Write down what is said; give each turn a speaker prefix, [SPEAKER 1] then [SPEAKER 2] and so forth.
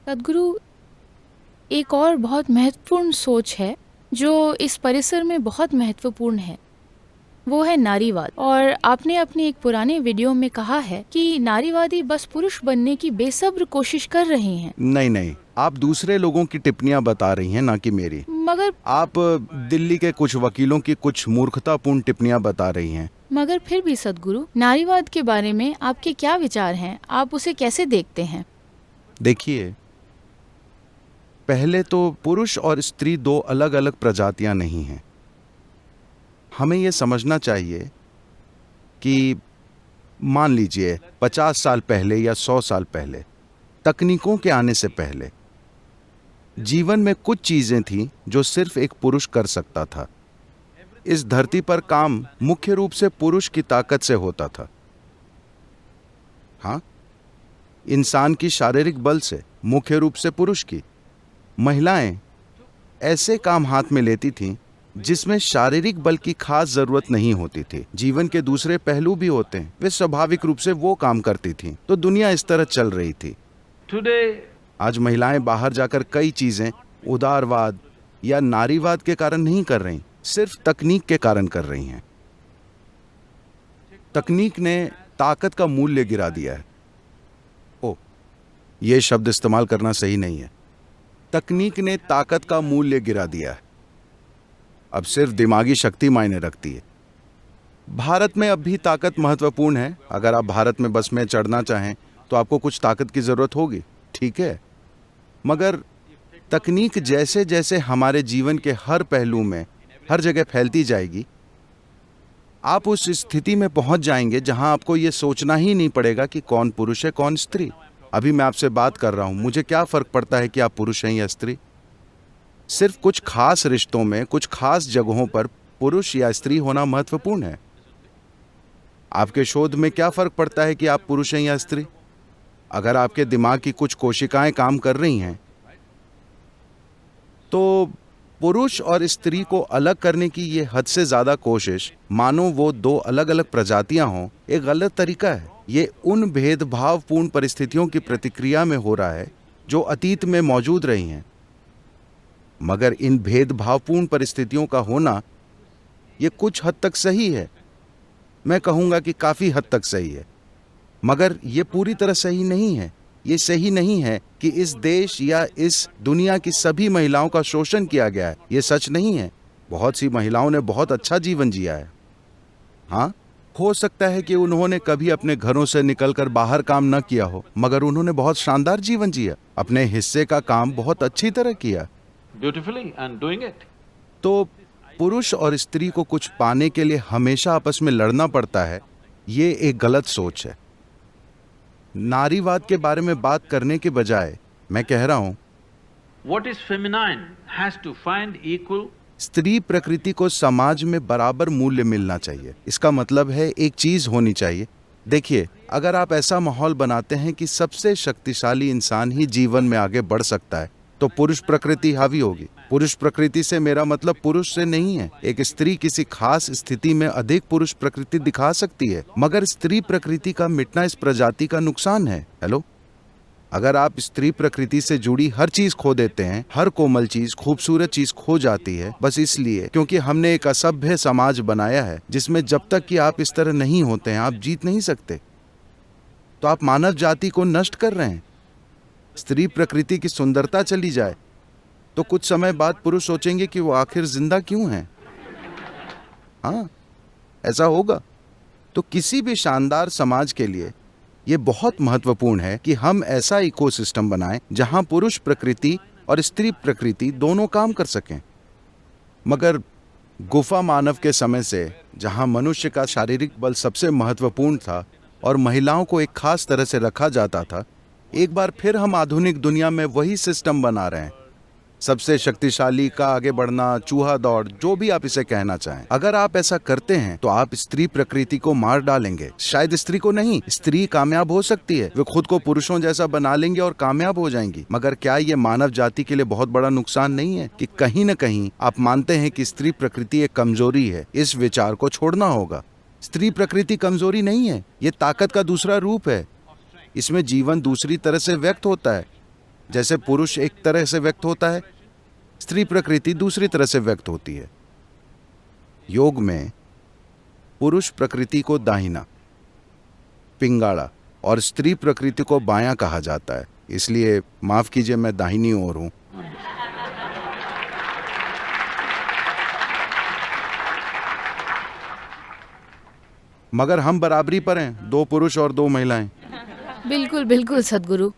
[SPEAKER 1] सद्गुरु, एक और बहुत महत्वपूर्ण सोच है जो इस परिसर में बहुत महत्वपूर्ण है, वो है नारीवाद। और आपने अपनी एक पुराने वीडियो में कहा है कि नारीवादी बस पुरुष बनने की बेसब्र कोशिश कर रहे हैं।
[SPEAKER 2] नहीं नहीं, आप दूसरे लोगों की टिप्पणियां बता रही हैं, ना कि मेरी।
[SPEAKER 1] मगर
[SPEAKER 2] आप दिल्ली के कुछ वकीलों की कुछ मूर्खतापूर्ण टिप्पणियां बता रही हैं।
[SPEAKER 1] मगर फिर भी सद्गुरु, नारीवाद के बारे में आपके क्या विचार हैं? आप उसे कैसे देखते हैं?
[SPEAKER 2] देखिए, पहले तो पुरुष और स्त्री दो अलग अलग प्रजातियां नहीं हैं। हमें यह समझना चाहिए कि मान लीजिए 50 साल पहले या 100 साल पहले, तकनीकों के आने से पहले जीवन में कुछ चीजें थीं जो सिर्फ एक पुरुष कर सकता था। इस धरती पर काम मुख्य रूप से पुरुष की ताकत से होता था। हाँ, इंसान की शारीरिक बल से, मुख्य रूप से पुरुष की। महिलाएं ऐसे काम हाथ में लेती थीं जिसमें शारीरिक बल की खास जरूरत नहीं होती थी। जीवन के दूसरे पहलू भी होते हैं, वे स्वाभाविक रूप से वो काम करती थीं। तो दुनिया इस तरह चल रही थी। आज महिलाएं बाहर जाकर कई चीजें उदारवाद या नारीवाद के कारण नहीं कर रही, सिर्फ तकनीक के कारण कर रही हैं। तकनीक ने ताकत का मूल्य गिरा दिया है। यह शब्द इस्तेमाल करना सही नहीं है। तकनीक ने ताकत का मूल्य गिरा दिया है। अब सिर्फ दिमागी शक्ति मायने रखती है। भारत में अब भी ताकत महत्वपूर्ण है। अगर आप भारत में बस में चढ़ना चाहें तो आपको कुछ ताकत की जरूरत होगी, ठीक है। मगर तकनीक जैसे जैसे हमारे जीवन के हर पहलू में, हर जगह फैलती जाएगी, आप उस स्थिति में पहुंच जाएंगे जहां आपको यह सोचना ही नहीं पड़ेगा कि कौन पुरुष है कौन स्त्री। अभी मैं आपसे बात कर रहा हूं, मुझे क्या फर्क पड़ता है कि आप पुरुष हैं या स्त्री। सिर्फ कुछ खास रिश्तों में, कुछ खास जगहों पर पुरुष या स्त्री होना महत्वपूर्ण है। आपके शोध में क्या फर्क पड़ता है कि आप पुरुष हैं या स्त्री। अगर आपके दिमाग की कुछ कोशिकाएं काम कर रही हैं तो पुरुष और स्त्री को अलग करने की ये हद से ज्यादा कोशिश, मानो वो दो अलग अलग प्रजातियां हों, एक गलत तरीका है। ये उन भेदभावपूर्ण परिस्थितियों की प्रतिक्रिया में हो रहा है जो अतीत में मौजूद रही हैं। मगर इन भेदभावपूर्ण परिस्थितियों का होना ये कुछ हद तक सही है। मैं कहूंगा कि काफी हद तक सही है, मगर ये पूरी तरह सही नहीं है। ये सही नहीं है कि इस देश या इस दुनिया की सभी महिलाओं का शोषण किया गया है। ये सच नहीं है। बहुत सी महिलाओं ने बहुत अच्छा जीवन जिया है। हाँ, हो सकता है कि उन्होंने कभी अपने घरों से निकलकर बाहर काम न किया हो, मगर उन्होंने बहुत शानदार जीवन जिया, अपने हिस्से का काम बहुत अच्छी तरह किया
[SPEAKER 3] beautifully and doing it.
[SPEAKER 2] तो पुरुष और स्त्री को कुछ पाने के लिए हमेशा आपस में लड़ना पड़ता है, ये एक गलत सोच है। नारीवाद के बारे में बात करने के बजाय मैं कह रहा हूं,
[SPEAKER 3] What is feminine has to find equal.
[SPEAKER 2] स्त्री प्रकृति को समाज में बराबर मूल्य मिलना चाहिए। इसका मतलब है एक चीज होनी चाहिए। देखिए, अगर आप ऐसा माहौल बनाते हैं कि सबसे शक्तिशाली इंसान ही जीवन में आगे बढ़ सकता है, तो पुरुष प्रकृति हावी होगी। पुरुष प्रकृति से मेरा मतलब पुरुष से नहीं है। एक स्त्री किसी खास स्थिति में अधिक पुरुष प्रकृति दिखा सकती है, मगर स्त्री प्रकृति का मिटना इस प्रजाति का नुकसान है। हेलो, अगर आप स्त्री प्रकृति से जुड़ी हर चीज खो देते हैं, हर कोमल चीज, खूबसूरत चीज खो जाती है, बस इसलिए क्योंकि हमने एक असभ्य समाज बनाया है जिसमें जब तक कि आप इस तरह नहीं होते हैं, आप जीत नहीं सकते। तो आप मानव जाति को नष्ट कर रहे हैं। स्त्री प्रकृति की सुंदरता चली जाए तो कुछ समय बाद पुरुष सोचेंगे कि वो आखिर जिंदा क्यों हैं। हाँ, ऐसा होगा। तो किसी भी शानदार समाज के लिए ये बहुत महत्वपूर्ण है कि हम ऐसा इकोसिस्टम बनाएं जहां पुरुष प्रकृति और स्त्री प्रकृति दोनों काम कर सकें। मगर गुफा मानव के समय से, जहां मनुष्य का शारीरिक बल सबसे महत्वपूर्ण था और महिलाओं को एक खास तरह से रखा जाता था, एक बार फिर हम आधुनिक दुनिया में वही सिस्टम बना रहे हैं। सबसे शक्तिशाली का आगे बढ़ना, चूहा दौड़, जो भी आप इसे कहना चाहें। अगर आप ऐसा करते हैं तो आप स्त्री प्रकृति को मार डालेंगे। शायद स्त्री को नहीं, स्त्री कामयाब हो सकती है। वे खुद को पुरुषों जैसा बना लेंगे और कामयाब हो जाएंगी। मगर क्या ये मानव जाति के लिए बहुत बड़ा नुकसान नहीं है कि कहीं न कहीं आप मानते हैं कि स्त्री प्रकृति एक कमजोरी है? इस विचार को छोड़ना होगा। स्त्री प्रकृति कमजोरी नहीं है, ये ताकत का दूसरा रूप है। इसमें जीवन दूसरी तरह से व्यक्त होता है। जैसे पुरुष एक तरह से व्यक्त होता है, स्त्री प्रकृति दूसरी तरह से व्यक्त होती है। योग में पुरुष प्रकृति को दाहिना, पिंगाड़ा और स्त्री प्रकृति को बायां कहा जाता है। इसलिए माफ कीजिए, मैं दाहिनी ओर हूं। मगर हम बराबरी पर हैं, 2 पुरुष और 2 महिलाएं।
[SPEAKER 1] बिल्कुल बिल्कुल सद्गुरु।